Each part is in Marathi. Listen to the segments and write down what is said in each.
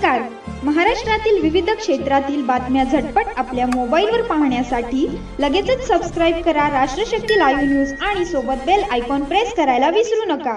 नमस्कार. महाराष्ट्रातील विविध क्षेत्रातील बातम्या झटपट आपल्या मोबाईलवर पाहण्यासाठी लगेचच सबस्क्राइब करा राष्ट्रशक्ती लाईव्ह न्यूज आणि सोबत बेल आयकॉन प्रेस करायला विसरू नका.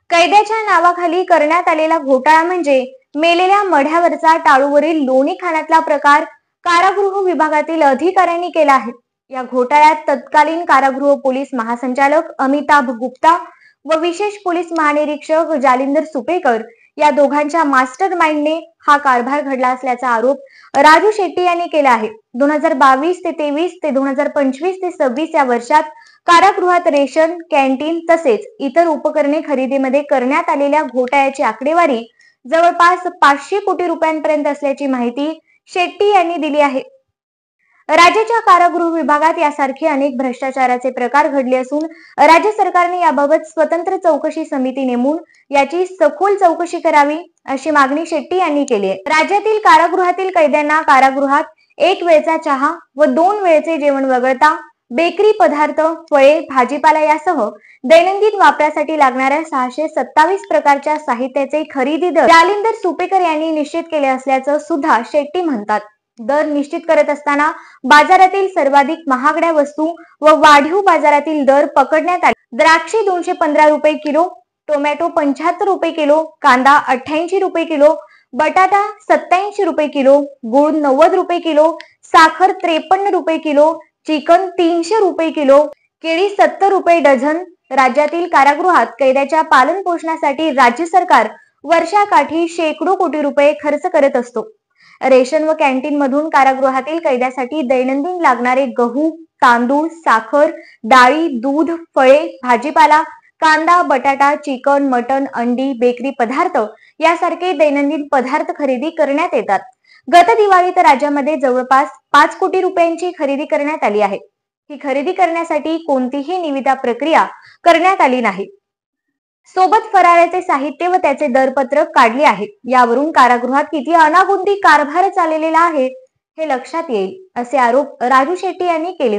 कैद्याच्या नावाखाली करण्यात आलेला घोटाळा म्हणजे मेलेल्या मढ्यावरचा टाळूवरील लोणी खाण्यातला प्रकार कारागृह विभागातील अधिकाऱ्यांनी केला आहे. या घोटाळ्यात तत्कालीन कारागृह पोलीस महासंचालक अमिताभ गुप्ता व विशेष पोलीस महानिरीक्षक जालिंदर सुपेकर या दोघांच्या मास्टर माइंडने हा कारभार घडला असल्याचा आरोप राजू शेट्टी यांनी केला आहे. 2022 ते 23 ते 2025 ते 26 या वर्षात कारागृहात रेशन, कॅन्टीन तसेच इतर उपकरणे खरेदीमध्ये करण्यात आलेल्या घोटाळ्याची आकडेवारी जवळपास 500 कोटी रुपयांपर्यंत असल्याची माहिती शेट्टी यांनी दिली आहे. राज्याच्या कारागृह विभागात यासारखे अनेक भ्रष्टाचाराचे प्रकार घडले असून राज्य सरकारने याबाबत स्वतंत्र चौकशी समिती नेमून याची सखोल चौकशी करावी अशी मागणी शेट्टी यांनी केली आहे. राज्यातील कारागृहातील कैद्यांना कारागृहात एक वेळचा चहा व 2 वेळचे जेवण वगळता बेकरी पदार्थ, फळे, भाजीपाला यासह दैनंदिन वापरासाठी लागणाऱ्या 627 प्रकारच्या साहित्याचे खरेदी दर जालिंदर सुपेकर यांनी निश्चित केले असल्याचं सुद्धा शेट्टी म्हणतात. दर निश्चित करत असताना बाजारातील सर्वाधिक महागड्या वस्तू व वाढीव बाजारातील दर पकडण्यात आले. द्राक्षे 215 रुपये किलो, टोमॅटो 75 रुपये किलो, कांदा 88 रुपये किलो, बटाटा 87 रुपये किलो, गूळ 90 रुपये किलो, साखर 53 रुपये किलो, चिकन 300 रुपये किलो, केळी 70 रुपये डझन. राज्यातील कारागृहात कैद्याच्या पालन पोषणासाठी राज्य सरकार वर्षाकाठी शेकडो कोटी रुपये खर्च करत असतो. रेशन व कॅन्टीन मधून कारागृहातील कैद्यासाठी दैनंदिन लागणारे गहू, तांदूळ, साखर, डाळी, दूध, फळे, भाजीपाला, कांदा, बटाटा, चिकन, मटन, अंडी, बेकरी पदार्थ यासारखे दैनंदिन पदार्थ खरेदी करण्यात येतात. गत दिवाळीत राज्यामध्ये जवळपास 5 कोटी रुपयांची खरेदी करण्यात आली आहे. ही खरेदी करण्यासाठी कोणतीही निविदा प्रक्रिया करण्यात आली नाही. सोबत फराळाचे साहित्य व त्याचे दरपत्रक काढले आहे. यावरून कारागृहात किती अनागोंदी कारभार चाललेला आहे हे लक्षात येईल असे आरोप राजू शेट्टी यांनी केले.